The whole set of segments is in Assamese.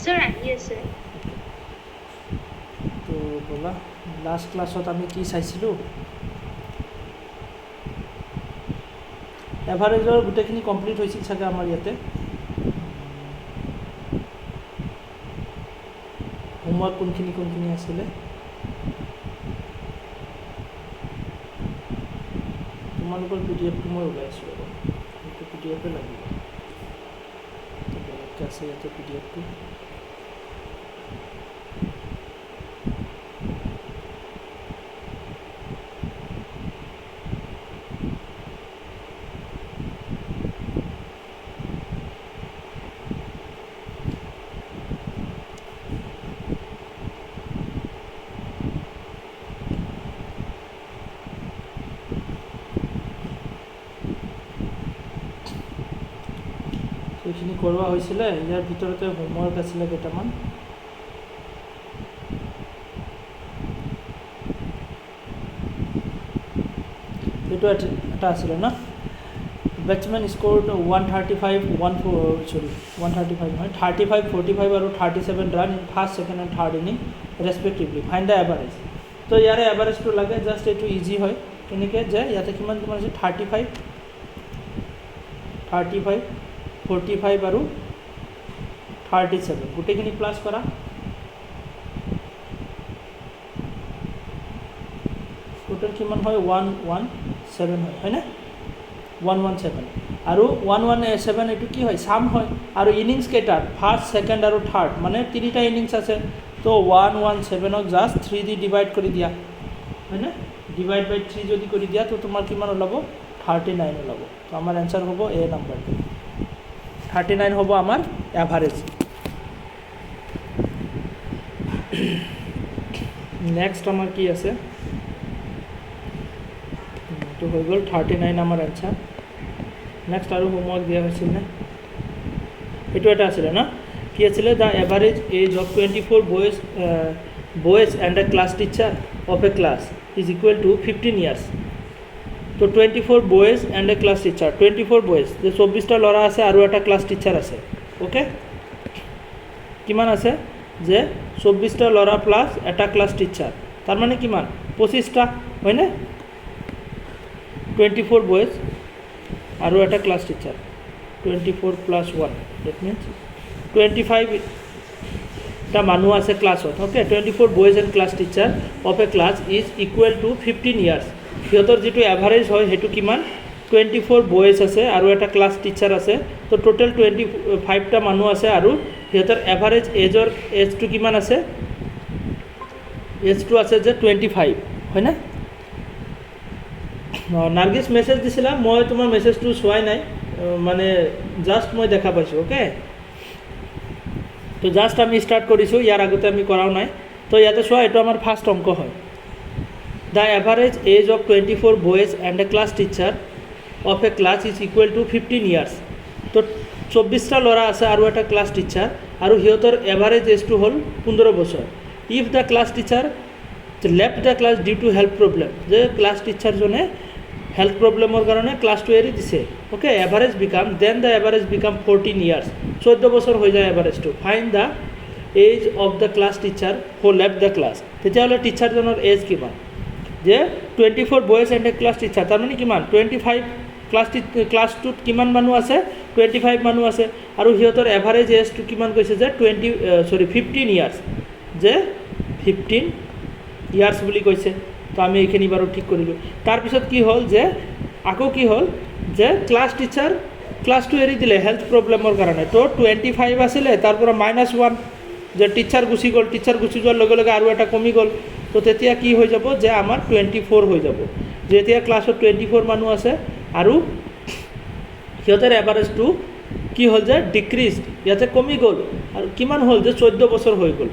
স্যাৰ আহি আছে তো বলা লাষ্ট ক্লাছত আমি কি চাইছিলোঁ এভাৰেজৰ গোটেইখিনি কমপ্লিট হৈছিল চাগে আমাৰ ইয়াতে হোমৱৰ্ক কোনখিনি আছিলে তোমালোকৰ PDF টো মই ওলাইছোঁ আৰু সেইটো PDF লাগিব বেলেগকৈ আছে ইয়াতে PDF টো সেইখিনি কৰোৱা হৈছিলে ইয়াৰ ভিতৰতে হোমৱৰ্ক আছিলে কেইটামান এইটো এটা আছিলে ন বেটছমেন স্ক'ৰ্ড 135 নহয় 35 45 আৰু 37 run in first second and third inning respectively find the average তো ইয়াৰে এভাৰেজটো লাগে জাষ্ট এইটো ইজি হয় কেনেকৈ যে ইয়াতে কিমান আছে 35 45 আৰু 37 গোটেইখিনি প্লাছ কৰা টোটেল কিমান হয় 117 হয়নে 117 আৰু 117 এইটো কি হয় চাম হয় আৰু ইনিংছ কেইটাৰ ফাৰ্ষ্ট ছেকেণ্ড আৰু থাৰ্ড মানে তিনিটা ইনিংছ আছে তো 117ক জাষ্ট 3 দি ডিভাইড কৰি দিয়া হয়নে ডিভাইড বাই 3 যদি কৰি দিয়া তো তোমাৰ কিমান ওলাব 39 ওলাব তো আমাৰ এনসাৰ হ'ব এ নাম্বাৰটো 39 হ'ব আমাৰ এভাৰেজ নেক্সট আমাৰ কি আছে তো হৈ গ'ল 39 আমাৰ এনসাৰ নেক্সট আৰু হোমৱৰ্ক দিয়া হৈছিল নে এইটো এটা আছিলে ন কি আছিলে the average age of 24 boys and a class teacher of a class is equal to 15 years তো 24 boys and a class teacher 24 boys যে 24টা ল'ৰা আছে আৰু এটা ক্লাছ টিচাৰ আছে অ'কে কিমান আছে যে 24টা ল'ৰা প্লাছ এটা ক্লাছ টিচাৰ তাৰমানে কিমান 25টা হয়নে 24 বয়েজ আৰু এটা class teacher 24 plus 1 that means 25টা মানুহ আছে ক্লাছত okay 24 boys and class teacher of a class is equal to 15 years সিহঁতৰ যিটো এভাৰেজ হয় সেইটো কিমান 24 বয়েজ আছে আৰু এটা ক্লাছ টিচাৰ আছে তো টোটেল 25টা মানুহ আছে আৰু সিহঁতৰ এভাৰেজ এজটো কিমান আছে এজটো আছে যে 25 হয়নে নাৰ্গিছ মেছেজ দিছিলা মই তোমাৰ মেছেজটো চোৱাই নাই মানে জাষ্ট মই দেখা পাইছোঁ অ'কে তো জাষ্ট আমি ষ্টাৰ্ট কৰিছোঁ ইয়াৰ আগতে আমি কৰাও নাই তো ইয়াতে চোৱা এইটো আমাৰ ফাৰ্ষ্ট অংক হয় the average age of 24 boys and a class teacher of a class is equal to 15 years তো 24টা ল'ৰা আছে আৰু এটা ক্লাছ টিচাৰ আৰু সিহঁতৰ এভাৰেজ এজটো হ'ল 15 বছৰ if the class teacher left the class due to health problem যে ক্লাছ টিচাৰজনে হেল্থ প্ৰব্লেমৰ কাৰণে ক্লাছটো এৰি দিছে okay average become then the average become 14 years 14 বছৰ হৈ যায় এভাৰেজটো find the age of the class teacher who left the class তেতিয়াহ'লে টিচাৰজনৰ এজ কিমান যে 24 boys and a class teacher তাৰমানে কিমান 25 ক্লাছটোত কিমান মানুহ আছে 25 মানুহ আছে আৰু সিহঁতৰ এভাৰেজ এজটো কিমান কৈছে যে 15 ইয়াৰ্ছ যে 15 ইয়াৰ্ছ বুলি কৈছে তো আমি এইখিনি বাৰু ঠিক কৰিলোঁ তাৰপিছত কি হ'ল যে আকৌ কি হ'ল যে ক্লাছ টিচাৰ ক্লাছটো এৰি দিলে হেল্থ প্ৰব্লেমৰ কাৰণে তো 25 আছিলে তাৰ পৰা -1 যে টিচাৰ গুচি গ'ল টিচাৰ গুচি যোৱাৰ লগে লগে আৰু এটা কমি গ'ল তো তেতিয়া কি হৈ যাব যে আমাৰ 24 হৈ যাব যেতিয়া ক্লাছত 24 মানুহ আছে আৰু সিহঁতৰ এভাৰেজটো কি হ'ল যে ডিক্ৰিজ ইয়াতে কমি গ'ল আৰু কিমান হ'ল যে 14 বছৰ হৈ গ'ল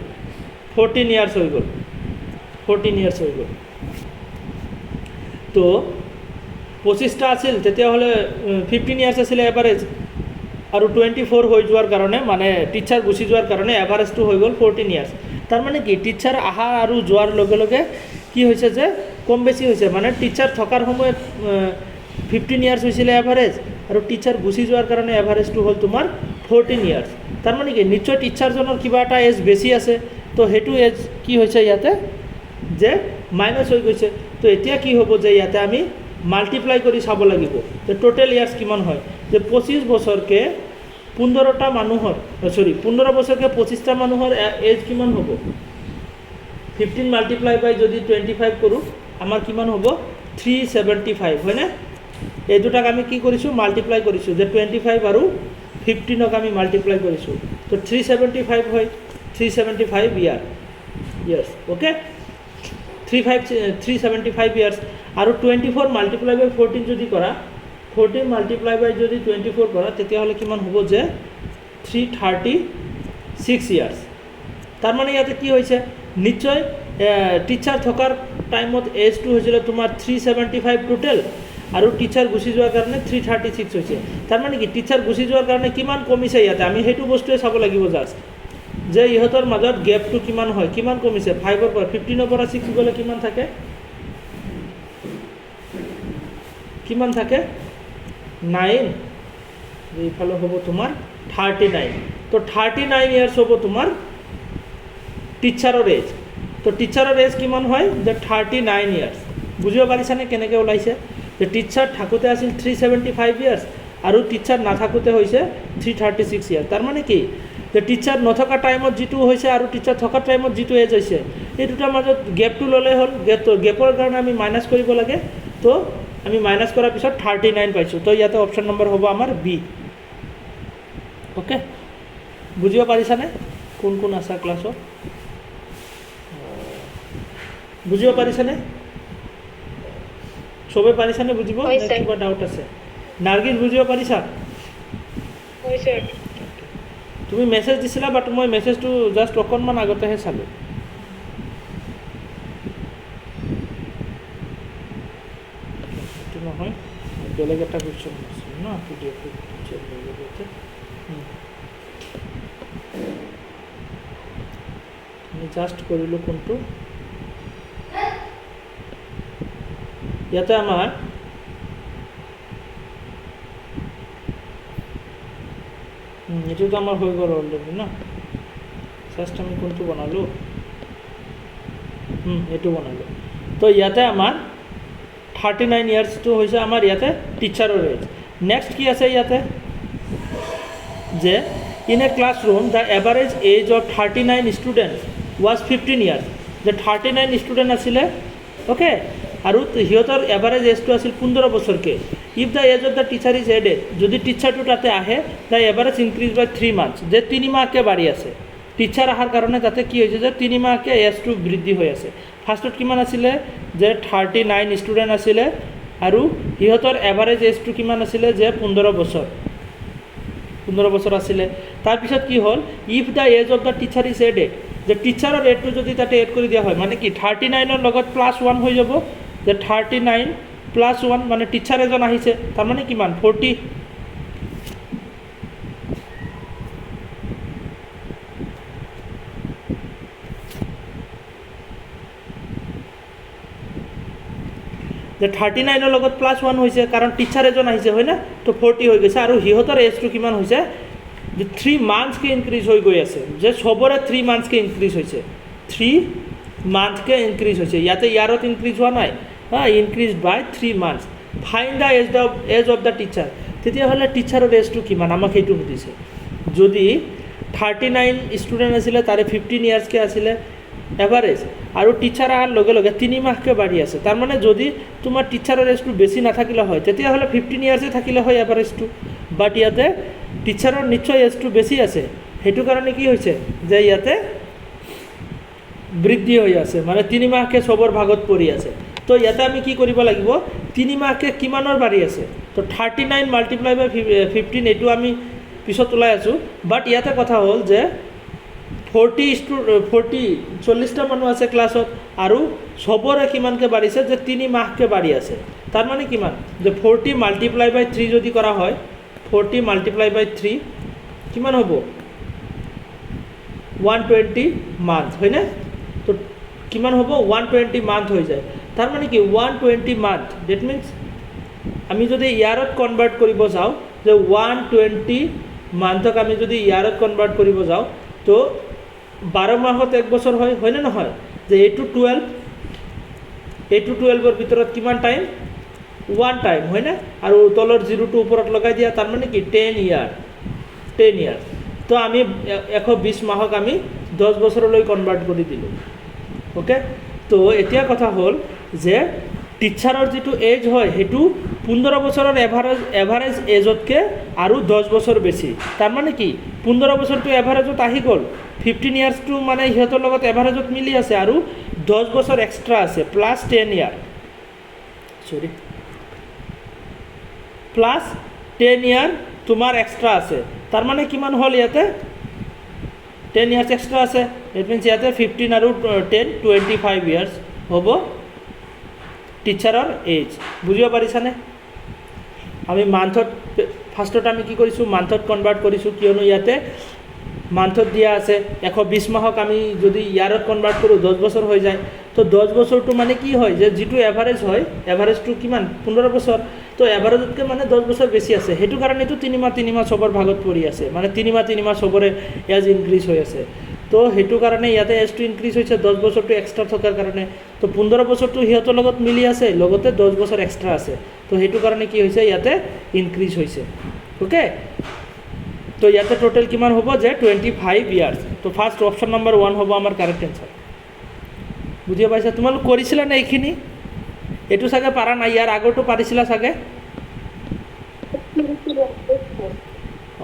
14 ইয়াৰ্ছ হৈ গ'ল 14 ইয়াৰ্ছ হৈ গ'ল তো 25টা আছিল তেতিয়াহ'লে 15 ইয়াৰ্ছ আছিলে এভাৰেজ আৰু 24 হৈ যোৱাৰ কাৰণে মানে টিচাৰ গুচি যোৱাৰ কাৰণে এভাৰেজটো হৈ গ'ল 14 ইয়াৰ্ছ তাৰমানে কি টিচাৰ অহা আৰু যোৱাৰ লগে লগে কি হৈছে যে কম বেছি হৈছে মানে টিচাৰ থকাৰ সময়ত 15 ইয়াৰ্ছ হৈছিলে এভাৰেজ, আৰু টিচাৰ গুচি যোৱাৰ কাৰণে এভাৰেজটো হ'ল তোমাৰ 14 ইয়াৰ্ছ। তাৰমানে কি নিশ্চয় টিচাৰজনৰ কিবা এটা এজ বেছি আছে, তো সেইটো এজ কি হৈছে ইয়াতে যে মাইনাছ হৈ গৈছে। তো এতিয়া কি হ'ব যে ইয়াতে আমি মাল্টিপ্লাই কৰি চাব লাগিব যে টোটেল ইয়াৰ্ছ কিমান হয়। যে 25 বছৰকে 15টা মানুহৰ 15 বছৰকে 25টা মানুহৰ এজ কিমান হ'ব? 15 মাল্টিপ্লাই বাই যদি 25 কৰোঁ আমাৰ কিমান হ'ব? 375 হয়নে? এই দুটাক আমি কি কৰিছোঁ? মাল্টিপ্লাই কৰিছোঁ, যে 25 আৰু 15ক আমি মাল্টিপ্লাই কৰিছোঁ, তো 375 হয়। 375 ইয়াৰ্ছ, অ'কে, 375 ইয়াৰ্ছ। আৰু 24 মাল্টিপ্লাই বাই 14 যদি কৰা, 14 মাল্টিপ্লাই বাই যদি 24 কৰা, তেতিয়াহ'লে কিমান হ'ব? যে 336 ইয়াৰ্ছ। তাৰমানে ইয়াতে কি হৈছে? নিশ্চয় টিচাৰ থকাৰ টাইমত এজটো হৈছিলে তোমাৰ 375 টোটেল, আৰু টিচাৰ গুচি যোৱাৰ কাৰণে 336 হৈছে। তাৰমানে কি টিচাৰ গুচি যোৱাৰ কাৰণে কিমান কমিছে ইয়াতে, আমি সেইটো বস্তুৱে চাব লাগিব জাষ্ট, যে ইহঁতৰ মাজত গেপটো কিমান হয়, কিমান কমিছে। 5ৰ পৰা 15ৰ পৰা 6 গ'লে কিমান থাকে? কিমান থাকে? 9, এইফালে হ'ব তোমাৰ 39। তো 39 ইয়াৰ্ছ হ'ব তোমাৰ টিচাৰৰ এজ। তো টিচাৰৰ এজ কিমান হয়? যে 39 ইয়াৰ্ছ। বুজিব পাৰিছানে কেনেকৈ ওলাইছে? যে টিচাৰ থাকোঁতে আছিল 375 ইয়াৰ্ছ, আৰু টিচাৰ নাথাকোঁতে হৈছে 336 ইয়াৰ্ছ। তাৰমানে কি যে টিচাৰ নথকা টাইমত যিটো হৈছে আৰু টিচাৰ থকা টাইমত যিটো এজ হৈছে, এই দুটাৰ মাজত গেপটো ল'লে হ'ল। গেপৰ কাৰণে আমি মাইনাছ কৰিব লাগে। তো আমি মাইনাছ কৰাৰ পিছত 39 পাইছোঁ। তো ইয়াতে অপশ্যন নম্বৰ হ'ব আমাৰ বি। অ'কে, বুজিব পাৰিছানে কোন কোন আছা ক্লাছত? বুজিব পাৰিছানে? চবে পাৰিছানে বুজিব? কিবা ডাউট আছে? নাৰ্গিছ বুজিব পাৰিছা? তুমি মেছেজ দিছিলা, বাট মই মেছেজটো জাষ্ট অকণমান আগতেহে চালোঁ। এইটো নহয়, বেলেগ এটা কুৱেশ্যন আছিল ন, PDF আমি জাষ্ট কৰিলোঁ কোনটো? ইয়াতে আমাৰ এইটোতো আমাৰ হৈ গ'ল অলৰেডি ন। জাষ্ট আমি কোনটো বনালোঁ? এইটো বনালোঁ। তো ইয়াতে আমাৰ 39 ইয়াৰ্ছটো হৈছে আমাৰ ইয়াতে টিচাৰৰ এজ। নেক্সট কি আছে ইয়াতে? যে in a classroom the average age of 39 students was 15 years. যে 39 ষ্টুডেণ্ট আছিলে, অ'কে, আৰু সিহঁতৰ এভাৰেজ এজটো আছিল 15 বছৰকে। If the age of the teacher is added, যদি টিচাৰটো তাতে আহে, the average increase by 3 months. যে 3 মাহকৈ বাঢ়ি আছে। টিচাৰ অহাৰ কাৰণে তাতে কি হৈছে? যে 3 মাহকৈ এজটো বৃদ্ধি হৈ আছে। ফাৰ্ষ্টত কিমান আছিলে? যে 39 ষ্টুডেণ্ট আছিলে, আৰু সিহঁতৰ এভাৰেজ এজটো কিমান আছিলে? যে 15 বছৰ আছিলে। তাৰপিছত কি হ'ল? If the age of the teacher is added, যে টিচাৰৰ এজটো যদি তাতে এড কৰি দিয়া হয়, মানে কি 39ৰ লগত +1 হৈ যাব। যে 39 + 1 মানে টিচাৰ এজন আহিছে, তাৰমানে কিমান? 40। যে 39ৰ লগত +1 হৈছে, কাৰণ টিচাৰ এজন আহিছে, হয় না? তো 40 হৈ গৈছে। আৰু সিহঁতৰ এজটো কিমান হৈছে? যে 3 মান্থছকৈ ইনক্ৰিজ হৈ গৈ আছে। যে চবৰে 3 মান্থছকৈ ইনক্ৰিজ হৈছে, 3 মান্থকৈ ইনক্ৰিজ হৈছে। ইয়াতে ইয়াৰত ইনক্ৰিজ হোৱা নাই, increase by 3 months. Fine the age of the teacher. তেতিয়াহ'লে টিচাৰৰ এজটো কিমান? আমাক সেইটো সুধিছে। যদি 39 ষ্টুডেণ্ট আছিলে, তাৰে 15 ইয়াৰ্ছকৈ আছিলে এভাৰেজ, আৰু টিচাৰ অহাৰ লগে লগে 3 মাহকৈ বাঢ়ি আছে। তাৰমানে যদি তোমাৰ টিচাৰৰ এজটো বেছি নাথাকিলে হয়, তেতিয়াহ'লে 15 ইয়াৰ্ছে থাকিলে হয় এভাৰেজটো। বাট ইয়াতে টিচাৰৰ নিশ্চয় এজটো বেছি আছে, সেইটো কাৰণে কি হৈছে? যে ইয়াতে বৃদ্ধি হৈ আছে, মানে 3 মাহকৈ চবৰ ভাগত পৰি আছে। তো ইয়াতে আমি কি কৰিব লাগিব? 3 মাহকৈ কিমানৰ বাঢ়ি আছে? তো 39 মাল্টিপ্লাই বাই 15, এইটো আমি পিছত ওলাই আছোঁ। বাট ইয়াতে কথা হ'ল যে 40টা মানুহ আছে ক্লাছত, আৰু চবৰে কিমানকৈ বাঢ়িছে? যে 3 মাহকৈ বাঢ়ি আছে। তাৰমানে কিমান? যে 40 মাল্টিপ্লাই বাই 3 যদি কৰা হয়, 40 মাল্টিপ্লাই বাই 3 কিমান হ'ব? 120 মান্থ, হয়নে? তো কিমান হ'ব? 120 মান্থ হৈ যায়। তাৰমানে কি 120 মান্থ, ডেট মিনছ আমি যদি ইয়াৰত কনভাৰ্ট কৰিব যাওঁ যে 120 মান্থক আমি যদি ইয়াৰত কনভাৰ্ট কৰিব যাওঁ তো 12 মাহত 1 বছৰ হয়নে নহয় যে 8 to 12 8 to 12 ৰ ভিতৰত কিমান টাইম 1 টাইম হয় না আৰু তলৰ জিৰোটো ওপৰত লগাই দিয়া তাৰ মানে কি 10 ইয়াৰ তো আমি 120 মাহক আমি 10 বছৰলৈ কনভাৰ্ট কৰি দিলোঁ ওকে তো এতিয়া কথা হ'ল যে টিচাৰৰ যিটো এজ হয় সেইটো 15 বছৰৰ এভাৰেজ এজতকৈ আৰু 10 বছৰ বেছি তাৰ মানে কি 15 বছৰটো এভাৰেজত আহি গ'ল 15 ইয়াৰ্ছটো মানে সিহঁতৰ লগত এভাৰেজত মিলি আছে আৰু 10 বছৰ এক্সট্ৰা আছে প্লাছ 10 ইয়াৰ প্লাছ 10 ইয়াৰ তোমাৰ এক্সট্ৰা আছে তাৰ মানে কিমান হ'ল ইয়াতে 10 ইয়াৰ্ছ এক্সট্ৰা আছে ইট মিনছ ইয়াতে 15 আৰু 10 25 ইয়াৰ্ছ হ'ব টিচাৰৰ এজ বুজিব পাৰিছানে আমি মান্থত ফাৰ্ষ্টত আমি কি কৰিছোঁ মান্থত কনভাৰ্ট কৰিছোঁ কিয়নো ইয়াতে মান্থত দিয়া আছে 120 মাহক আমি যদি ইয়াৰত কনভাৰ্ট কৰোঁ 10 বছৰ হৈ যায় তো 10 বছৰটো মানে কি হয় যে যিটো এভাৰেজ হয় এভাৰেজটো কিমান 15 বছৰ তো এভাৰেজতকৈ মানে 10 বছৰ বেছি আছে সেইটো কাৰণেতো 3 মাহ চবৰ ভাগত পৰি আছে মানে 3 মাহ চবৰে এজ ইনক্ৰিজ হৈ আছে তো সেইটো কাৰণে ইয়াতে এজটো ইনক্ৰিজ হৈছে 10 বছৰটো এক্সট্ৰা থকাৰ কাৰণে তো 15 বছৰটো সিহঁতৰ লগত মিলি আছে লগতে 10 বছৰ এক্সট্ৰা আছে তো সেইটো কাৰণে কি হৈছে ইয়াতে ইনক্ৰিজ হৈছে ওকে তো ইয়াতে টোটেল কিমান হ'ব যে 25 ইয়াৰ্ছ তো ফাৰ্ষ্ট অপশ্যন নম্বৰ 1 হ'ব আমাৰ কাৰেক্ট এনচাৰ বুজিব পাইছা তোমালোক কৰিছিলা নে এইখিনি এইটো চাগে পাৰা নাই ইয়াৰ আগৰটো পাৰিছিলা চাগে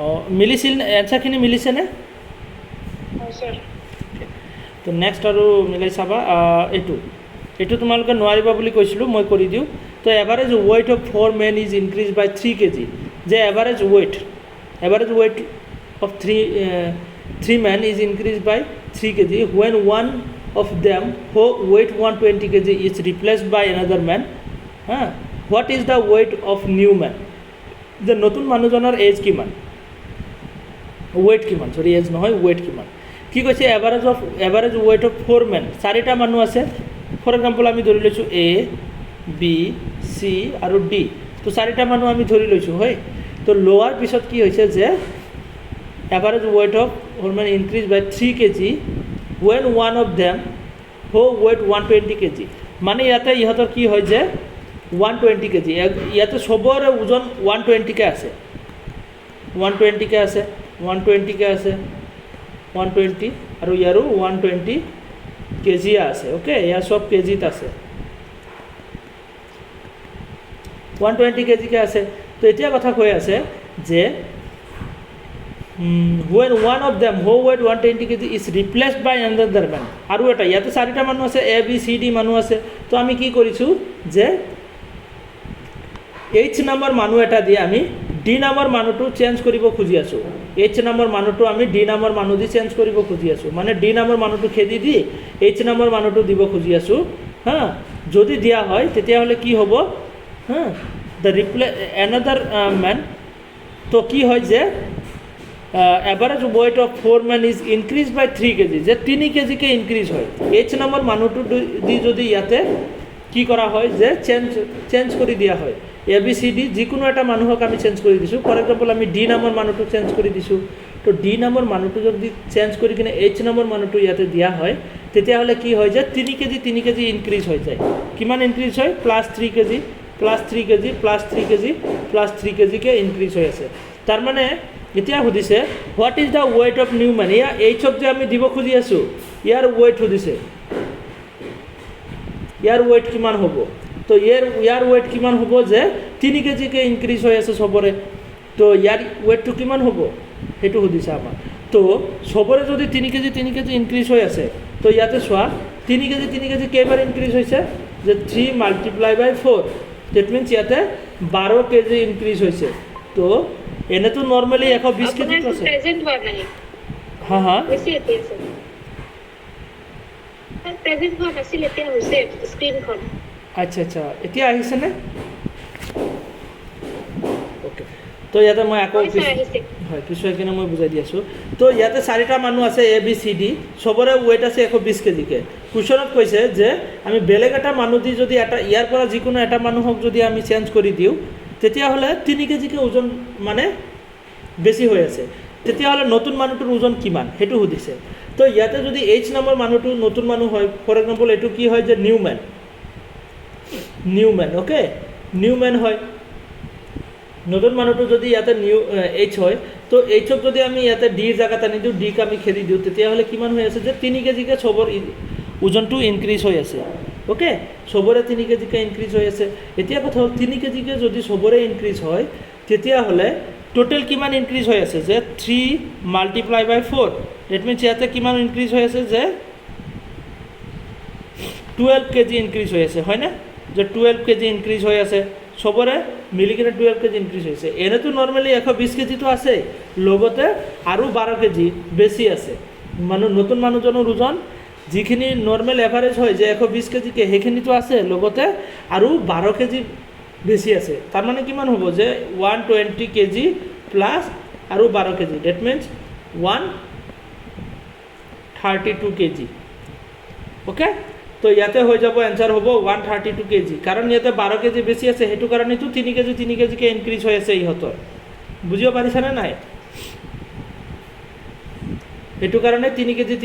অঁ মিলিছিল এনচাৰখিনি মিলিছেনে তো নেক্সট আৰু মিলাই চাবা এইটো তোমালোকে নোৱাৰিবা বুলি কৈছিলোঁ মই কৰি দিওঁ তো average weight of 4 men is increase by 3 kg যে average weight of 3 men is increased by 3 kg when one of them who weight 120 kg is replaced by another man what is the weight of new man the নতুন মানুহজনৰ এজ কিমান weight কিমান সৰি এজ নহয় weight কিমান কি কৈছে এভাৰেজ weight of 4 men চাৰিটা মানুহ আছে ফৰ এক্সাম্পল আমি ধৰি লৈছোঁ A B C আৰু D তো চাৰিটা মানুহ আমি ধৰি লৈছোঁ হয় তো লোৱাৰ পিছত কি হৈছে যে এভাৰেজ ৱেইট অফ হৰমেন increase by 3 kg when one of them who weight 120 kg মানে ইয়াতে ইহঁতৰ কি হয় যে 120 kg ইয়াতে চবৰে ওজন 120 কে আছে 120 কে আছে 120 আৰু ইয়াৰো 120 kg আছে ওকে ইয়াৰ সব কেজিত আছে 120 kg কে আছে তো এতিয়া কথা কৈ আছে যে when one of them who weight 120 kg is replaced by another man আৰু এটা ইয়াতে চাৰিটা মানুহ আছে A B C D মানুহ আছে তো আমি কি কৰিছোঁ যে H নম্বৰ মানুহ এটা দি আমি D নম্বৰ মানুহটো চেঞ্জ কৰিব খুজি আছোঁ H নম্বৰ মানুহটো আমি D নম্বৰ মানুহ দি চেঞ্জ কৰিব খুজি আছোঁ মানে D নম্বৰ মানুহটো খেদি দি H নম্বৰ মানুহটো দিব খুজি আছোঁ যদি দিয়া হয় তেতিয়াহ'লে কি হ'ব the another man তো কি হয় যে average weight of 4 men is increased by 3 kg যে 3 kg কে ইনক্ৰিজ হয় H নম্বৰ মানুহটো দি যদি ইয়াতে কি কৰা হয় যে চেঞ্জ কৰি দিয়া হয় A B C D যিকোনো এটা মানুহক আমি চেঞ্জ কৰি দিছোঁ ফৰ এক্সাম্পল আমি D নম্বৰ মানুহটো চেঞ্জ কৰি দিছোঁ তো D নম্বৰ মানুহটো যদি চেঞ্জ কৰি কিনে H নম্বৰ মানুহটো ইয়াতে দিয়া হয় তেতিয়াহ'লে কি হয় যে 3 kg ইনক্ৰিজ হৈ যায় কিমান ইনক্ৰিজ হয় প্লাছ 3 kg কে ইনক্ৰিজ হৈ আছে তাৰ মানে এতিয়া সুধিছে what is the weight of new men ইয়াৰ এইচক যে আমি দিব খুজি আছোঁ ইয়াৰ ৱেইট সুধিছে ইয়াৰ ৱেইট কিমান হ'ব তো ইয়াৰ ৱেইট কিমান হ'ব যে 3 kg কে ইনক্ৰিজ হৈ আছে চবৰে তো ইয়াৰ ৱেইটটো কিমান হ'ব সেইটো সুধিছে আমাক তো চবৰে যদি 3 kg ইনক্ৰিজ হৈ আছে তো ইয়াতে চোৱা 3 kg কেইবাৰ ইনক্ৰিজ হৈছে যে 3 মাল্টিপ্লাই বাই 4 ডেট মিনছ ইয়াতে 12 kg ইনক্ৰিজ হৈছে তো এনেতো নৰ্মেলি 120 kg আছে প্ৰেজেন্ট হোৱা নাই বেছি এতিয়া আছে প্ৰেজেন্ট হোৱা নাছিল এতিয়া হৈছে স্ক্ৰীনখন আচ্ছা এতিয়া আহিছেনে ওকে তো ইয়াতে মই আকৌ হয় পিছুৱাই কিনে মই বুজাই দি আছোঁ তো ইয়াতে চাৰিটা মানুহ আছে A B C D চবৰে ৱেইট আছে 120 kg কে কুৱেশ্যনত কৈছে যে আমি বেলেগ এটা মানুহ দি যদি এটা ইয়াৰ পৰা যিকোনো এটা মানুহক যদি আমি চেঞ্জ কৰি দিওঁ তেতিয়াহ'লে 3 কেজিকৈ ওজন মানে বেছি হৈ আছে, তেতিয়াহ'লে নতুন মানুহটোৰ ওজন কিমান সেইটো সুধিছে। তো ইয়াতে যদি এইচ নামৰ মানুহটো নতুন মানুহ হয়, ফৰ এক্সাম্পল এইটো কি হয় যে new men, okay, new men হয়। নতুন মানুহটো যদি ইয়াতে এইচ হয়, তো এইচক যদি আমি ইয়াতে ডিৰ জেগাত আনি দিওঁ, ডিক আমি খেদি দিওঁ, তেতিয়াহ'লে কিমান হৈ আছে যে 3 কেজিকৈ চবৰ ওজনটো ইনক্ৰিজ হৈ আছে, অ'কে, চবৰে 3 কেজিকৈ ইনক্ৰিজ হৈ আছে। এতিয়া কথা হ'ল 3 কেজিকৈ যদি চবৰে ইনক্ৰিজ হয়, তেতিয়াহ'লে টোটেল কিমান ইনক্ৰিজ হৈ আছে যে 3 × 4, ডেট মিনছ ইয়াতে কিমান ইনক্ৰিজ হৈ আছে যে 12 কেজি ইনক্ৰিজ হৈ আছে, হয়নে, যে 12 কেজি ইনক্ৰিজ হৈ আছে, চবৰে মিলি কিনে 12 কেজি ইনক্ৰিজ হৈছে। এনেতো নৰ্মেলি 120 কেজিটো আছে, লগতে আৰু 12 কেজি বেছি আছে। নতুন মানুহজনৰ ওজন যিখিনি নৰ্মেল এভাৰেজ হয় যে 120 কেজিকৈ, সেইখিনিতো আছে, লগতে আৰু 12 কেজি বেছি আছে। তাৰমানে কিমান হ'ব যে 120 কেজি প্লাছ আৰু 12 KG, that means 132 KG, okay. তো ইয়াতে হৈ যাব, এনচাৰ হ'ব 132 কেজি, কাৰণ ইয়াতে 12 কেজি বেছি আছে, সেইটো কাৰণেতো 3 কেজিকৈ ইনক্ৰিজ হৈ আছে ইহঁতৰ। বুজিব পাৰিছানে নাই? সেইটো কাৰণে 3 কেজি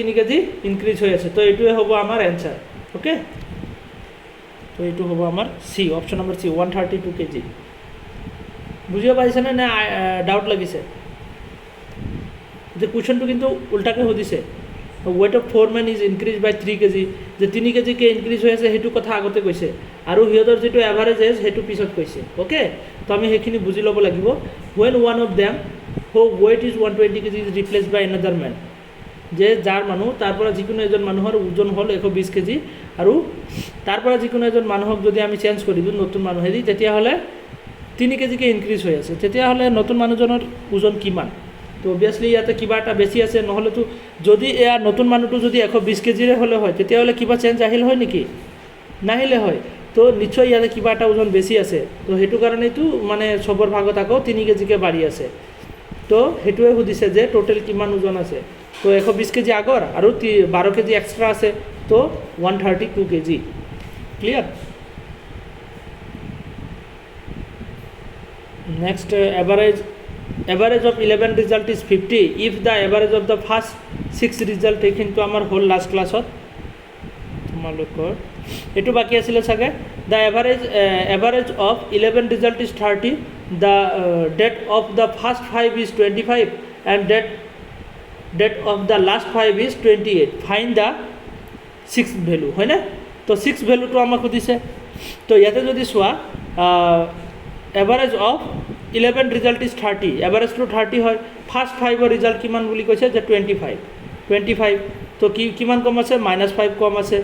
ইনক্ৰিজ হৈ আছে। তো এইটোৱে হ'ব আমাৰ এনচাৰ, অ'কে। তো এইটো হ'ব আমাৰ C, option number C, 132 KG. বুজিব পাৰিছানে নে ডাউট লাগিছে? যে কুৱেশ্যনটো কিন্তু উল্টাকৈ সুধিছে, weight of 4 men is increase by 3 KG, যে 3 কেজিকৈ ইনক্ৰিজ হৈ আছে সেইটো কথা আগতে কৈছে, আৰু সিহঁতৰ যিটো এভাৰেজ এজ সেইটো পিছত কৈছে, অ'কে। তো আমি সেইখিনি বুজি ল'ব লাগিব। When one of them who weight is 120 KG is replace by another men, যে যাৰ মানুহ তাৰ পৰা যিকোনো এজন মানুহৰ ওজন হ'ল 120 কেজি, আৰু তাৰ পৰা যিকোনো এজন মানুহক যদি আমি চেঞ্জ কৰি দিওঁ নতুন মানুহেদি, তেতিয়াহ'লে 3 কেজিকৈ ইনক্ৰিজ হৈ আছে, তেতিয়াহ'লে নতুন মানুহজনৰ ওজন কিমান? তো অবভিয়াছলি ইয়াতে কিবা এটা বেছি আছে, নহ'লেতো যদি এয়া নতুন মানুহটো যদি 120 কেজিৰে হ'লে হয়, তেতিয়াহ'লে কিবা চেঞ্জ আহিল হয় নেকি? নাহিলে হয়। তো নিশ্চয় ইয়াতে কিবা এটা ওজন বেছি আছে, তো সেইটো কাৰণেতো মানে চবৰ ভাগত আকৌ 3 কেজিকৈ বাঢ়ি আছে। তো সেইটোৱে সুধিছে যে টোটেল কিমান ওজন আছে। তো 120 কেজি আগৰ আৰু 12 কেজি এক্সট্ৰা আছে, তো 132 কেজি। Clear? Next, average of 11 result is 50 if the average of the first 6 result, এইখিনিতো আমাৰ হ'ল লাষ্ট ক্লাছত তোমালোকৰ, এইটো বাকী আছিলে চাগে। The average of 11 result is 30, the that of the first 5 is 25 and that of the last 5 is 28, find the 6th value, হয়নে? তো 6th ভেলুটো আমাক সুধিছে। তো ইয়াতে যদি চোৱা, এভাৰেজ অফ 11 ৰিজাল্ট ইজ 30, এভাৰেজটো 30 হয়, ফাৰ্ষ্ট 5ৰ ৰিজাল্ট কিমান বুলি কৈছে যে 25, তো কিমান কম আছে? -5 কম আছে,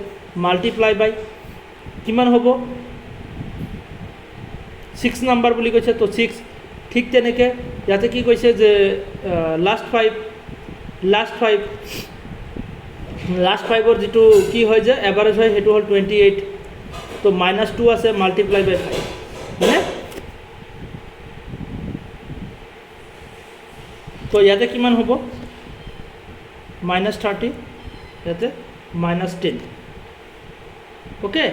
মাল্টিপ্লাই বাই কিমান হ'ব? 6 নাম্বাৰ বুলি কৈছে, তো 6। ঠিক তেনেকৈ ইয়াতে কি কৈছে যে লাষ্ট 5ৰ যিটো কি হয় যে এভাৰেজ হয় সেইটো হ'ল 28, তো -2 আছে, মাল্টিপ্লাই বাই 5, হয়নে? তো ইয়াতে কিমান হ'ব? -30, ইয়াতে -10, অ'কে।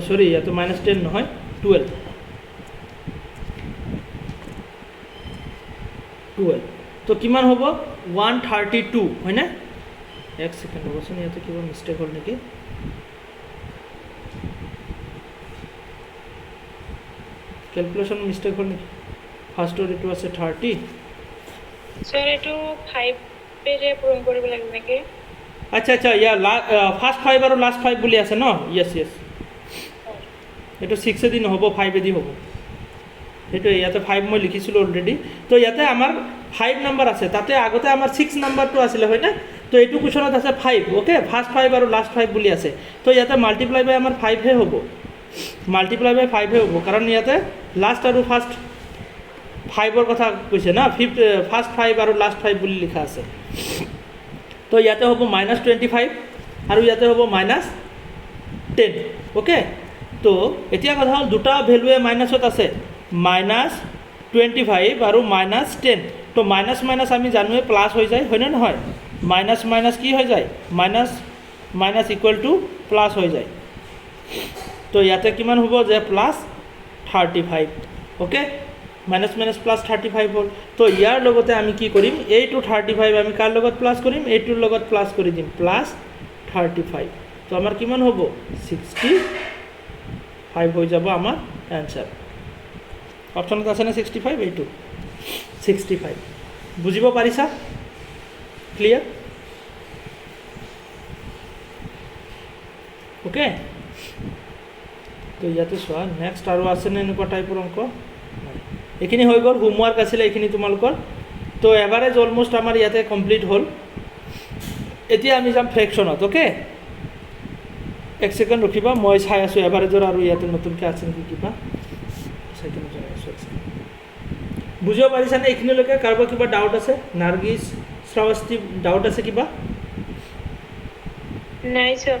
সৰি, ইয়াতে -10 নহয়, 12। তো কিমান হ'ব? 132, হয়নে? এক ছেকেণ্ড ৰ'বচোন, ইয়াতে কিবা মিষ্টেক হ'ল নেকি? কেলকুলেশ্যন মিষ্টেক হ'ল নেকি? ফাৰ্ষ্টৰ এইটো আছে 30, স্যাৰ এইটো 5 পূৰণ কৰিব লাগিব নেকি? আচ্ছা, ইয়াৰ ফাৰ্ষ্ট 5 আৰু লাষ্ট 5 বুলি আছে ন? য়েছ, এইটো 6 নহ'ব, 5 হ'ব। সেইটোৱে, ইয়াতে 5 মই লিখিছিলোঁ অলৰেডি। তো ইয়াতে আমাৰ 5 নাম্বাৰ আছে, তাতে আগতে আমাৰ 6 নাম্বাৰটো আছিলে, হয়নে? তো এইটো কুৱেশ্যনত আছে 5, অ'কে, ফাৰ্ষ্ট 5 আৰু লাষ্ট 5 বুলি আছে। তো ইয়াতে মাল্টিপ্লাই বাই আমাৰ 5হে হ'ব, কাৰণ ইয়াতে লাষ্ট আৰু ফাৰ্ষ্ট 5ৰ কথা কৈছে না, ফাৰ্ষ্ট 5 আৰু লাষ্ট 5 বুলি লিখা আছে। তো ইয়াতে হ'ব -25 আৰু ইয়াতে হ'ব -10, অ'কে। তো এতিয়া কথা হ'ল দুটা ভেলুৱে মাইনাছত আছে, -25 আৰু -10। তো মাইনাছ আমি জানোৱে প্লাছ হৈ যায়, হয়নে নহয়? মাইনাছ কি হৈ যায়? মাইনাছ ইকুৱেল টু প্লাছ হৈ যায়। তো ইয়াতে কিমান হ'ব যে plus 35, okay. Minus minus plus 35 হ'ল। তো ইয়াৰ লগতে আমি কি কৰিম, এইটো 35 আমি কাৰ লগত প্লাছ কৰিম, এইটোৰ লগত প্লাছ কৰি দিম, প্লাছ 35। তো আমাৰ কিমান হ'ব 65 হৈ যাব আমাৰ এনচাৰ। অপশ্যনত আছে নে 65, এইটো 65। বুজিব পাৰিছা? ক্লিয়াৰ? অ'কে। তো ইয়াতে চোৱা নেক্সট আৰু আছেনে এনেকুৱা টাইপৰ অংক? এইখিনি হৈ গ'ল, হোমৱৰ্ক আছিলে এইখিনি তোমালোকৰ। তো এভাৰেজ অলম'ষ্ট আমাৰ ইয়াতে কমপ্লিট হ'ল। এতিয়া আমি যাম ফ্ৰেকশ্যনত, অ'কে। এক ছেকেণ্ড ৰখিবা, মই চাই আছোঁ এভাৰেজৰ আৰু ইয়াতে নতুনকৈ আছে নেকি কিবা, চাই কিনে জনাই আছোঁ। বুজিব পাৰিছানে এইখিনিলৈকে? কাৰোবাৰ কিবা ডাউট আছে? নাৰ্গিছ, শ্ৰাৱস্তি, ডাউট আছে কিবা? নাই ছাৰ।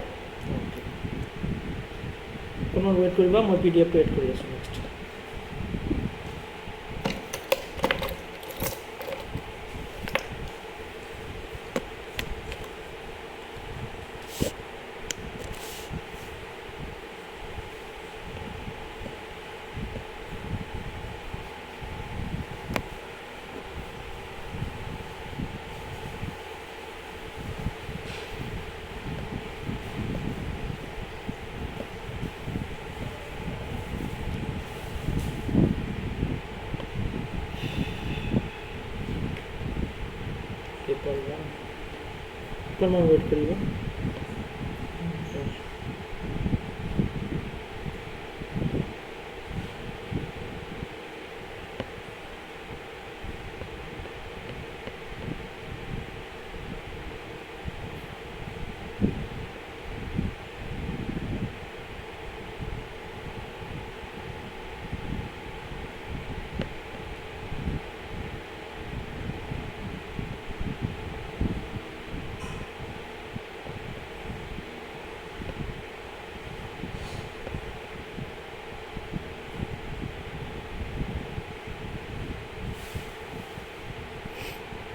অকণমান ৱেইট কৰিবা, মই PDF টো এড কৰি আছোঁ নেক্সট। অকণমান ৱেইট কৰিবা।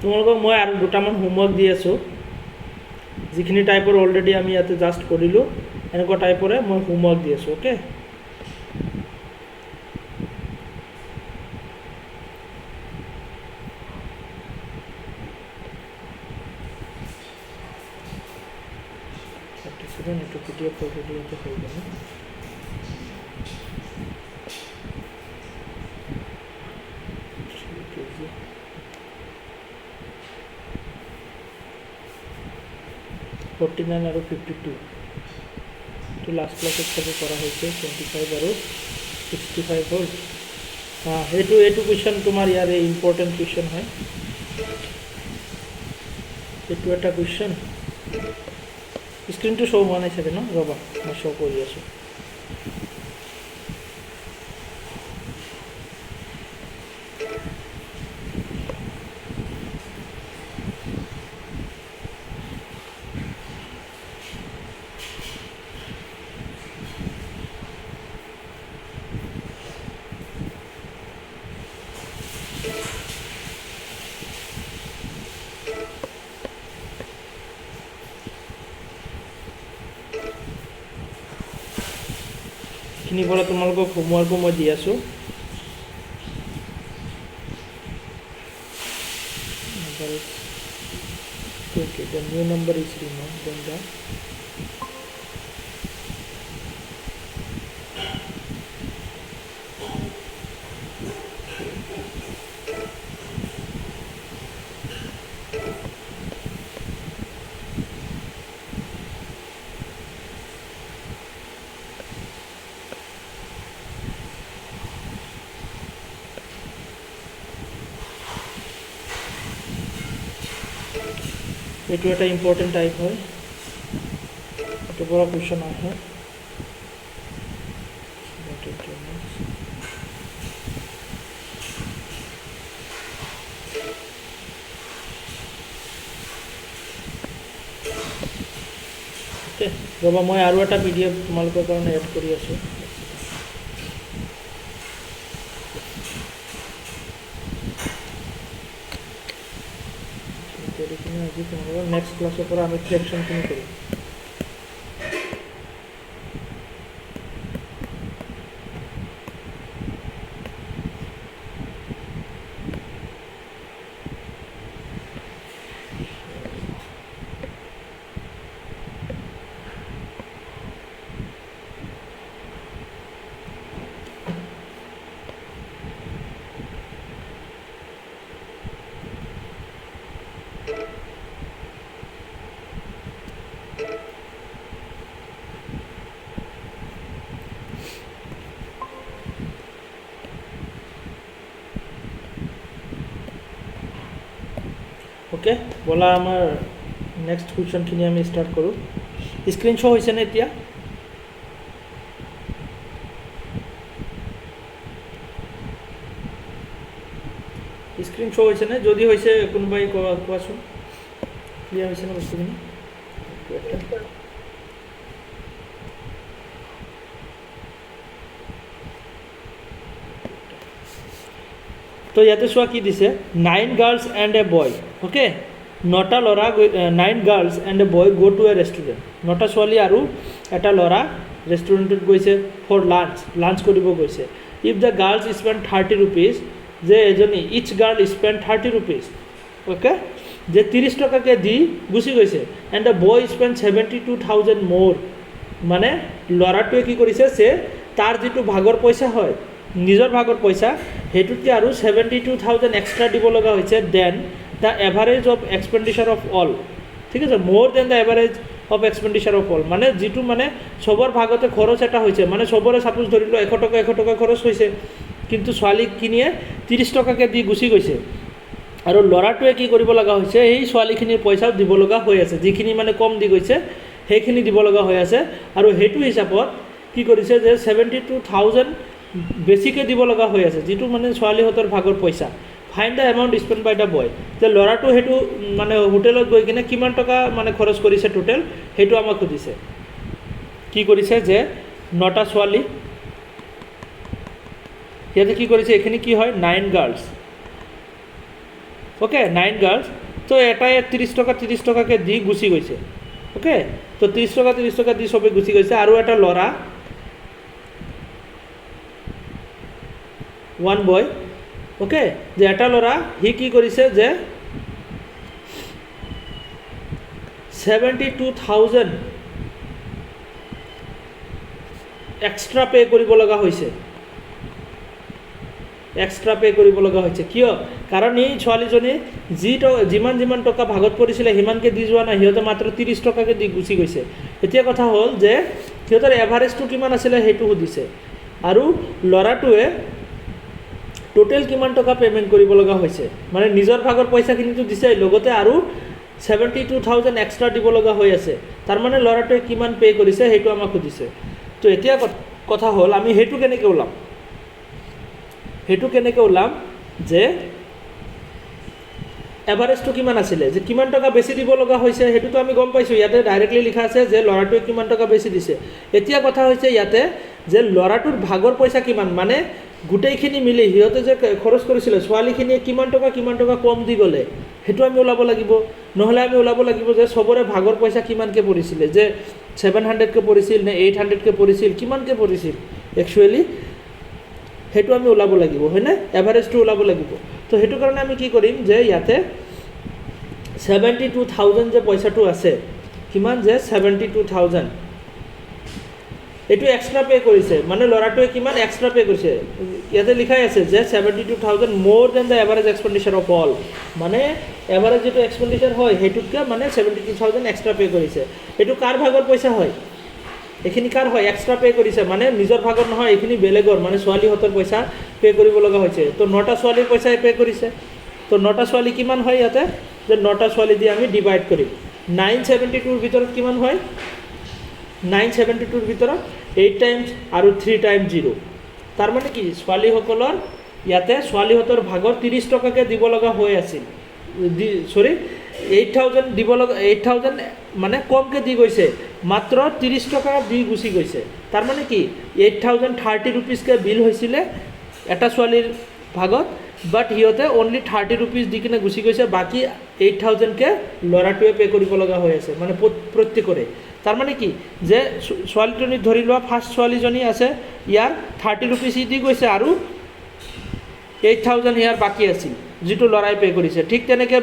তোমালোকক মই আৰু দুটামান হোমৱৰ্ক দি আছোঁ, যিখিনি টাইপৰ অলৰেডি আমি ইয়াতে জাষ্ট কৰিলোঁ, এনেকুৱা টাইপৰে মই হোমৱৰ্ক দি আছোঁ, অ'কে। এইটো PDF অলৰেডি ইয়াতে হৈ গ'ল। 49 আৰু 52 তো লাষ্ট ক্লাছত চাগে কৰা হৈছে। 25 আৰু 65 হ'ল। এইটো কুৱেশ্যন তোমাৰ ইয়াৰে ইম্পৰ্টেণ্ট কুৱেশ্যন হয়। এইটো এটা কুৱেশ্যন। স্ক্ৰীনটো শ্ব' হোৱা নাই চাগে ন? ৰ'বা, মই শ্ব' কৰি আছোঁ। এইখিনিৰ পৰা তোমালোকক হোমৱৰ্কো মই দি আছোঁ। Okay, the new number is removed, then the এইটো এটা ইম্পৰ্টেণ্ট টাইপ হয়, এইটো পৰা কুৱেশ্যন আহে। অ'কে, ৰ'বা মই আৰু এটা PDF তোমালোকৰ কাৰণে এড কৰি আছোঁ। আজি তোমালোকৰ নেক্সট ক্লাছৰ পৰা আমি ফ্ৰেকশ্যনখিনি কৰিম। ওকে বলা আমাৰ নেক্সট কুৱেশ্যনখিনি আমি ষ্টাৰ্ট কৰোঁ স্ক্ৰীন শ্ব' হৈছেনে এতিয়া স্ক্ৰীন শ্ব' হৈছেনে যদি হৈছে কোনোবাই কোৱাচোন ক্লিয়াৰ হৈছেনে বস্তুখিনি তো ইয়াতে চোৱা কি দিছে 9 girls and a boy okay 9টা ল'ৰা 9 গাৰ্লছ এণ্ড এ বয় গ' টু এ ৰেষ্টুৰেণ্ট 9টা ছোৱালী আৰু এটা ল'ৰা ৰেষ্টুৰেণ্টত গৈছে ফৰ লাঞ্চ কৰিব গৈছে if the girls spend 30 rupees যে এজনী ইচ গাৰ্ল স্পেণ্ড 30 ৰুপিজ অ'কে যে 30 টকাকৈ দি গুচি গৈছে এণ্ড দ্য বয় স্পেণ্ড 72,000 মোৰ মানে ল'ৰাটোৱে কি কৰিছে যে তাৰ যিটো ভাগৰ পইচা হয় নিজৰ ভাগৰ পইচা সেইটোতকৈ আৰু 72,000 এক্সট্ৰা দিব লগা হৈছে then the average of expenditure of all ঠিক আছে মোৰ then the average of expenditure of all মানে যিটো মানে চবৰ ভাগতে খৰচ এটা হৈছে মানে চবৰে ছাপোজ ধৰিলোঁ 100 টকা খৰচ হৈছে কিন্তু ছোৱালীখিনিয়ে 30 টকাকৈ দি গুচি গৈছে আৰু ল'ৰাটোৱে কি কৰিব লগা হৈছে এই ছোৱালীখিনিৰ পইচাও দিব লগা হৈ আছে যিখিনি মানে কম দি গৈছে সেইখিনি দিব লগা হৈ আছে আৰু সেইটো হিচাপত কি কৰিছে যে 72,000 বেছিকৈ দিব লগা হৈ আছে যিটো মানে ছোৱালীহঁতৰ ভাগৰ পইচা fine the amount spend by the boy যে ল'ৰাটো সেইটো মানে হোটেলত গৈ কিনে কিমান টকা মানে খৰচ কৰিছে টোটেল সেইটো আমাক সুধিছে কি কৰিছে যে 9টা ছোৱালী সিহঁতে কি কৰিছে এইখিনি কি হয় 9 গাৰ্লছ অ'কে 9 গাৰ্লছ তো এটাই 30 টকাকৈ দি গুচি গৈছে অ'কে তো 30 টকা দি চবেই গুচি গৈছে আৰু এটা ল'ৰা 1 বয় অ'কে যে এটা ল'ৰা সি কি কৰিছে যে 72,000 এক্সট্ৰা পে' কৰিব লগা হৈছে কিয় কাৰণ এই ছোৱালীজনী যিমান টকা ভাগত পৰিছিলে সিমানকৈ দি যোৱা নাই সিহঁতে মাত্ৰ 30 টকাকৈ দি গুচি গৈছে এতিয়া কথা হ'ল যে সিহঁতৰ এভাৰেজটো কিমান আছিলে সেইটো সুধিছে আৰু ল'ৰাটোৱে টোটেল কিমান টকা পে'মেণ্ট কৰিব লগা হৈছে মানে নিজৰ ভাগৰ পইচাখিনিতো দিছে লগতে আৰু 72,000 এক্সট্ৰা দিব লগা হৈ আছে তাৰমানে ল'ৰাটোৱে কিমান পে' কৰিছে সেইটো আমাক সুধিছে তো এতিয়া কথা হ'ল আমি সেইটো কেনেকৈ ওলাম যে এভাৰেজটো কিমান আছিলে যে কিমান টকা বেছি দিব লগা হৈছে সেইটোতো আমি গম পাইছোঁ ইয়াতে ডাইৰেক্টলি লিখা আছে যে ল'ৰাটোৱে কিমান টকা বেছি দিছে এতিয়া কথা হৈছে ইয়াতে যে ল'ৰাটোৰ ভাগৰ পইচা কিমান মানে গোটেইখিনি মিলি সিহঁতে যে খৰচ কৰিছিলে ছোৱালীখিনিয়ে কিমান টকা কম দি গ'লে সেইটো আমি ওলাব লাগিব নহ'লে আমি ওলাব লাগিব যে চবৰে ভাগৰ পইচা কিমানকৈ পৰিছিলে যে 700কৈ পৰিছিল নে 800কৈ পৰিছিল কিমানকৈ পৰিছিল একচুৱেলি সেইটো আমি ওলাব লাগিব হয়নে এভাৰেজটো ওলাব লাগিব তো সেইটো কাৰণে আমি কি কৰিম যে ইয়াতে 72,000 যে পইচাটো আছে কিমান যে 72,000 এইটো এক্সট্ৰা পে' কৰিছে মানে ল'ৰাটোৱে কিমান এক্সট্ৰা পে' কৰিছে ইয়াতে লিখাই আছে যে 72,000 মোৰ then the average expenditure of all মানে এভাৰেজ যিটো এক্সপেণ্ডিচাৰ হয় সেইটোতকৈ মানে 72,000 এক্সট্ৰা পে' কৰিছে এইটো কাৰ ভাগৰ পইচা হয় এইখিনি কাৰ হয় এক্সট্ৰা পে' কৰিছে মানে নিজৰ ভাগৰ নহয় এইখিনি বেলেগৰ মানে ছোৱালীহঁতৰ পইচা পে' কৰিব লগা হৈছে তো 9টা ছোৱালীৰ পইচাই পে' কৰিছে তো 9টা ছোৱালী কিমান হয় ইয়াতে যে 9টা ছোৱালী দি আমি ডিভাইড কৰিম 972ৰ ভিতৰত কিমান হয় 972ৰ ভিতৰত 8 টাইমছ আৰু 3 টাইমছ 0 তাৰমানে কি ছোৱালীসকলৰ ইয়াতে ছোৱালীহঁতৰ ভাগৰ 30 টকাকৈ দিব লগা হৈ আছিল 8,000 দিব লগা 8,000 মানে কমকৈ দি গৈছে মাত্ৰ 30 টকা দি গুচি গৈছে তাৰমানে কি 8,030 ৰুপিজকৈ বিল হৈছিলে এটা ছোৱালীৰ ভাগত বাট সিহঁতে অনলি 30 ৰুপিজ দি কিনে গুচি গৈছে বাকী 8,000কৈ ল'ৰাটোৱে পে' কৰিব লগা হৈ আছে মানে প্ৰত্যেকৰে তাৰমানে কি যে ছোৱালীজনী ধৰি লোৱা ফাৰ্ষ্ট ছোৱালীজনী আছে ইয়াৰ 30 ৰুপিজ দি গৈছে আৰু 8,000 ইয়াৰ বাকী আছিল যিটো ল'ৰাই পে' কৰিছে ঠিক তেনেকৈ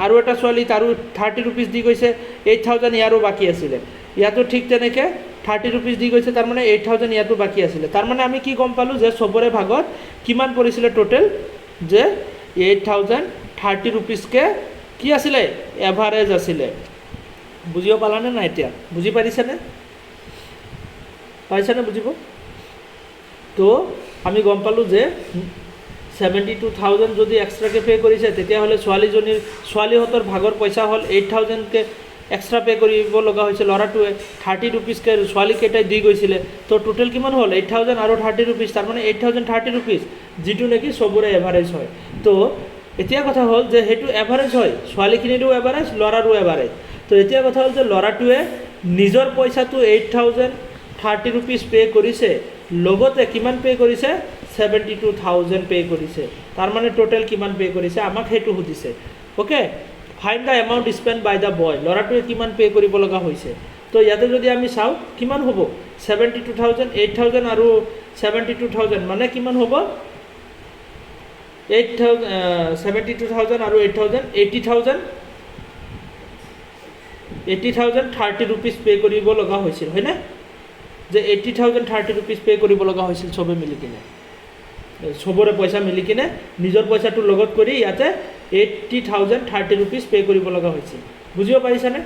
আৰু এটা ছোৱালীত আৰু 30 ৰুপিজ দি গৈছে 8,000 ইয়াৰো বাকী আছিলে ইয়াতো ঠিক তেনেকৈ 30 ৰুপিজ দি গৈছে তাৰমানে 8,000 ইয়াতো বাকী আছিলে তাৰমানে আমি কি গম পালোঁ যে চবৰে ভাগত কিমান পৰিছিলে টোটেল যে 8,030 ৰুপিজকৈ কি আছিলে এভাৰেজ আছিলে বুজিব পালানে নাই এতিয়া বুজি পাৰিছেনে বুজিব তো আমি গম পালোঁ যে 72,000 যদি এক্সট্ৰাকৈ পে' কৰিছে তেতিয়াহ'লে ছোৱালীহঁতৰ ভাগৰ পইচা হ'ল 8,000কৈ এক্সট্ৰা পে' কৰিব লগা হৈছে ল'ৰাটোৱে 30 ৰুপিজকৈ ছোৱালীকেইটাই দি গৈছিলে তো টোটেল কিমান হ'ল 8,000 আৰু 30 ৰুপিজ তাৰমানে 8,030 ৰুপিজ যিটো নেকি চবৰে এভাৰেজ হয় তো এতিয়া কথা হ'ল যে সেইটো এভাৰেজ হয় ছোৱালীখিনিৰো এভাৰেজ ল'ৰাৰো এভাৰেজ তো এতিয়া কথা হ'ল যে ল'ৰাটোৱে নিজৰ পইচাটো 8,030 ৰুপিজ পে' কৰিছে লগতে কিমান পে' কৰিছে 72,000 পে' কৰিছে তাৰমানে টোটেল কিমান পে' কৰিছে আমাক সেইটো সুধিছে okay find the amount spend by the boy ল'ৰাটোৱে কিমান পে' কৰিব লগা হৈছে তো ইয়াতে যদি আমি চাওঁ কিমান হ'ব 72,000 8,000 আৰু 72,000 মানে কিমান হ'ব 72,000 আৰু 8,000 80,030 ৰুপিজ পে' কৰিব লগা হৈছিল হয়নে যে 80,030 ৰুপিজ পে' কৰিব লগা হৈছিল চবে মিলি কিনে চবৰে পইচা মিলি কিনে নিজৰ পইচাটো লগত কৰি ইয়াতে 80,030 ৰুপিজ পে' কৰিব লগা হৈছিল বুজিব পাৰিছানে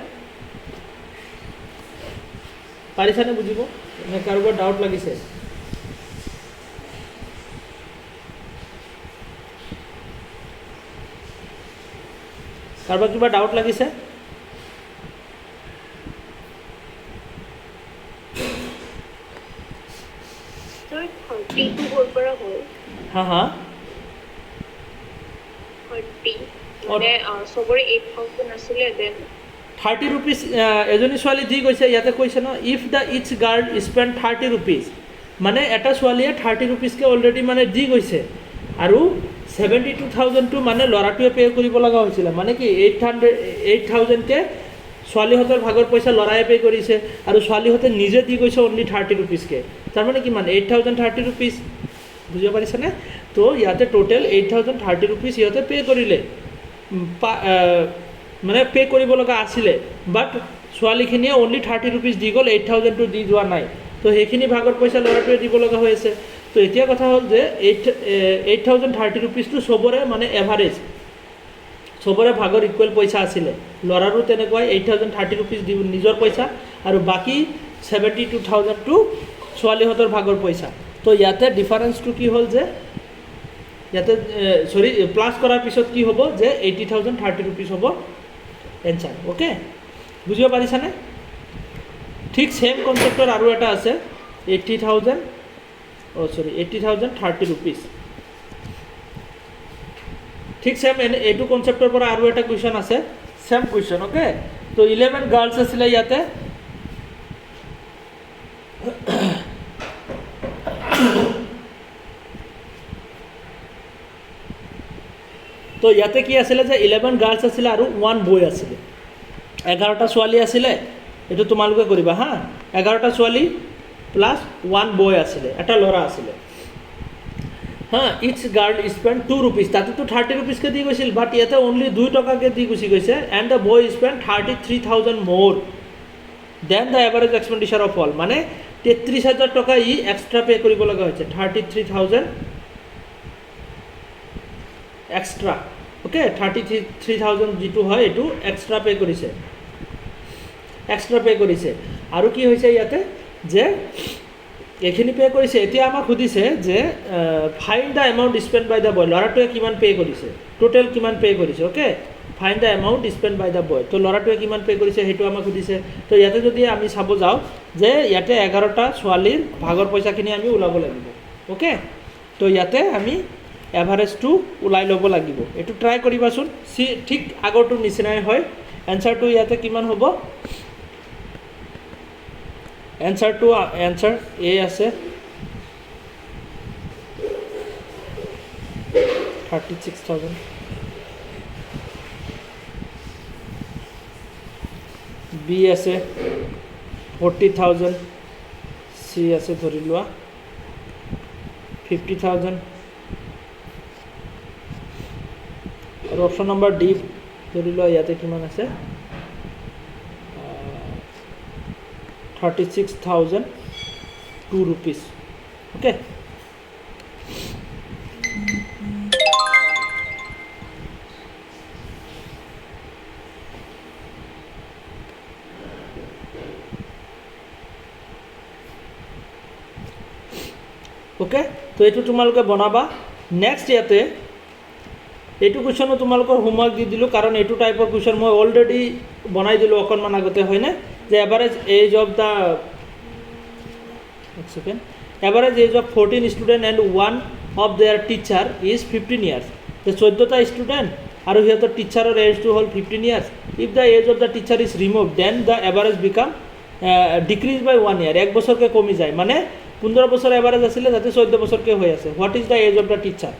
বুজিব নে কাৰোবাৰ ডাউট লাগিছে কাৰোবাৰ কিবা ডাউট লাগিছে হা হা চবৰে 8,000 আছিলে দেন 30 ৰুপিজ এজনী ছোৱালী দি গৈছে ইয়াতে কৈছে ন if the each girl spend 30 rupees মানে এটা ছোৱালীয়ে 30 ৰুপিজকৈ অলৰেডি মানে দি গৈছে আৰু 72,000টো মানে ল'ৰাটোৱে পে' কৰিব লগা হৈছিলে মানে কি 8,000কৈ ছোৱালীহঁতৰ ভাগৰ পইচা ল'ৰাই পে' কৰিছে আৰু ছোৱালীহঁতে নিজে দি গৈছে অনলি 30 ৰুপিজকৈ তাৰমানে কিমান 8,030 ৰুপিজ বুজিব পাৰিছেনে তো ইয়াতে টোটেল 8,030 ৰুপিজ সিহঁতে পে' কৰিলে মানে পে' কৰিব লগা আছিলে বাট ছোৱালীখিনিয়ে অনলি 30 ৰুপিজ দি গ'ল 8,000টো দি যোৱা নাই তো সেইখিনি ভাগৰ পইচা ল'ৰাটোৱে দিব লগা হৈ আছে তো এতিয়া কথা হ'ল যে 8,030 ৰুপিজটো চবৰে মানে এভাৰেজ চবৰে ভাগৰ ইকুৱেল পইচা আছিলে ল'ৰাৰো তেনেকুৱাই 8,030 ৰুপিজ দি নিজৰ পইচা আৰু বাকী 72,000টো ছোৱালীহঁতৰ ভাগৰ পইচা তো ইয়াতে ডিফাৰেঞ্চটো কি হ'ল যে ইয়াতে প্লাছ কৰাৰ পিছত কি হ'ব যে 80,030 ৰুপিজ হ'ব এনচাৰ অ'কে বুজিব পাৰিছানে ঠিক ছেইম কনচেপ্টৰ আৰু এটা আছে 80,030 ৰুপিজ ঠিক ছেইম এইটো কনচেপ্টৰ পৰা আৰু এটা কুৱেশ্যন আছে ছেইম কুৱেশ্যন অ'কে তো 11 গাৰ্লছ আছিলে ইয়াতে তো ইয়াতে কি আছিলে যে 11 গাৰ্লছ আছিলে আৰু 1 বয় আছিলে 11টা ছোৱালী আছিলে এইটো তোমালোকে কৰিবা হা 11টা ছোৱালী প্লাছ 1 বয় আছিলে এটা ল'ৰা আছিলে হা ইচ গাৰ্ল স্পেণ্ড 2 ৰুপিজ তাতেতো 30 ৰুপিজকৈ দি গৈছিল বাট ইয়াতে অনলি 2 টকাকৈ দি গুচি গৈছে এণ্ড দ্য বয় স্পেণ্ড 33,000 মোৰ then the average expenditure of all মানে 33,000 টকা ই এক্সট্ৰা পে' কৰিব লগা হৈছে 33,000 এক্সট্ৰা অ'কে 33,000 যিটো হয় এইটো এক্সট্ৰা পে' কৰিছে আৰু কি হৈছে ইয়াতে যে এইখিনি পে' কৰিছে এতিয়া আমাক সুধিছে যে find the amount spend by the boy ল'ৰাটোৱে কিমান পে' কৰিছে টোটেল কিমান পে' কৰিছে okay find the amount spend by the boy তো ল'ৰাটোৱে কিমান পে' কৰিছে সেইটো আমাক সুধিছে তো ইয়াতে যদি আমি চাব যাওঁ যে ইয়াতে 11টা ছোৱালীৰ ভাগৰ পইচাখিনি আমি ওলাব লাগিব অ'কে তো ইয়াতে আমি এভাৰেজটো ওলাই ল'ব লাগিব এইটো ট্ৰাই কৰিবাচোন ঠিক আগৰটোৰ নিচিনাই হয় এনচাৰটো ইয়াতে কিমান হ'ব এনচাৰ এ আছে 36,000 বি আছে 40,000 চি আছে ধৰি লোৱা 50,000 আৰু অপশ্যন নম্বৰ ডি ধৰি লোৱা ইয়াতে কিমান আছে 36,002 ৰুপিজ অ'কে অ'কে তো এইটো তোমালোকে বনাবা নেক্সট ইয়াতে এইটো কুৱেশ্যনো তোমালোকৰ হোমৱৰ্ক দি দিলোঁ, কাৰণ এইটো টাইপৰ কুৱেশ্যন মই অলৰেডি বনাই দিলোঁ অকণমান আগতে, হয়নে? যে average age of the average age of 14 student and one of their teacher is 15 years. যে 14টা ষ্টুডেণ্ট আৰু সিহঁতৰ টিচাৰৰ এজটো হ'ল 15 years. If the age of the teacher is remove then the average become decrease by 1 year, 1 বছৰকৈ কমি যায়। মানে 15 বছৰ এভাৰেজ আছিলে, যাতে 14 বছৰকৈ হৈ আছে। What is the age of the teacher?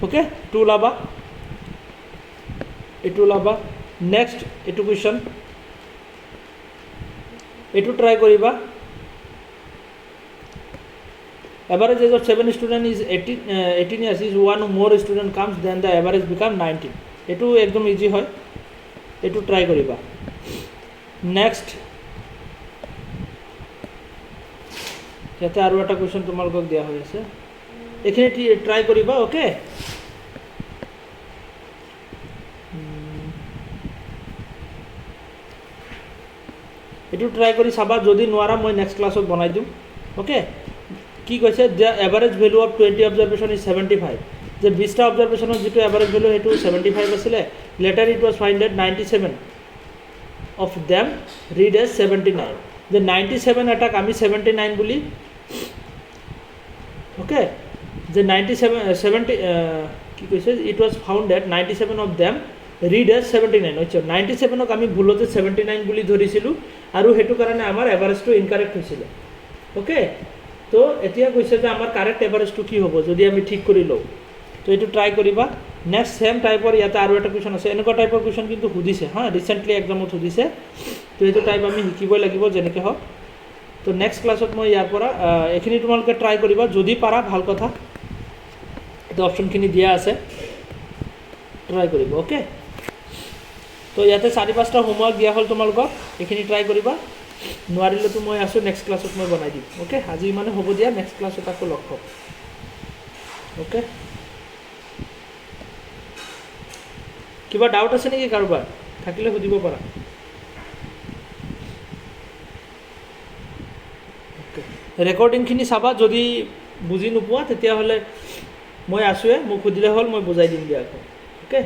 Okay, এইটো ওলাবা, এইটো ওলাবা। নেক্সট এইটো কুৱেশ্যন, এইটো ট্ৰাই কৰিবা। Average age of 7 student is 18 years. Is one more student comes, then the average become 19. এইটো একদম ইজি হয়, এইটো ট্ৰাই কৰিবা। নেক্সট ইয়াতে আৰু এটা কুৱেশ্যন তোমালোকক দিয়া হৈ আছে, এইখিনি ট্ৰাই কৰিবা। অ'কে, এইটো ট্ৰাই কৰি চাবা, যদি নোৱাৰা মই নেক্সট ক্লাছত বনাই দিম। অ'কে, কি কৈছে? The average value of 20 observation is 75। যে 20টা অবজাৰ্ভেশ্যনৰ যিটো এভাৰেজ ভেলু সেইটো 75 আছিলে। Later it was finded 97 of them read as 79। যে 97 এটাক আমি 79 বুলি, অ'কে, যে 70 কি কৈছে? It was founded 97 of them read as 79। আচ্ছা, 97ক আমি ভুলতে 79 বুলি ধৰিছিলোঁ, আৰু সেইটো কাৰণে আমাৰ এভাৰেজটো ইনকাৰেক্ট হৈছিলে। অ'কে, তো এতিয়া কৈছে যে আমাৰ কাৰেক্ট এভাৰেজটো কি হ'ব যদি আমি ঠিক কৰি লওঁ। তো এইটো ট্ৰাই কৰিবা। নেক্সট ছেম টাইপৰ ইয়াতে আৰু এটা কুৱেশ্যন আছে। এনেকুৱা টাইপৰ কুৱেশ্যন কিন্তু সুধিছে, হা, ৰিচেণ্টলি এক্সামত সুধিছে। তো এইটো টাইপ আমি শিকিবই লাগিব যেনেকৈ হওক। তো নেক্সট ক্লাছত মই ইয়াৰ পৰা এইখিনি তোমালোকে ট্ৰাই কৰিবা, যদি পাৰা ভাল কথা। এইটো অপশ্যনখিনি দিয়া আছে, ট্ৰাই কৰিব। অ'কে, তো ইয়াতে 4-5টা হোমৱৰ্ক দিয়া হ'ল তোমালোকক, এইখিনি ট্ৰাই কৰিবা। নোৱাৰিলেতো মই আছোঁ, নেক্সট ক্লাছত মই বনাই দিম। অ'কে, আজি মানে হ'ব দিয়া, নেক্সট ক্লাছত আকৌ লগ পাম। অ'কে, কিবা ডাউট আছে নেকি কাৰোবাৰ? থাকিলে সুধিব পাৰা। অ'কে, ৰেকৰ্ডিংখিনি চাবা, যদি বুজি নোপোৱা তেতিয়াহ'লে মই আছোঁৱে, মোক সুধিলে হ'ল, মই বুজাই দিম দিয়া আকৌ। অ'কে।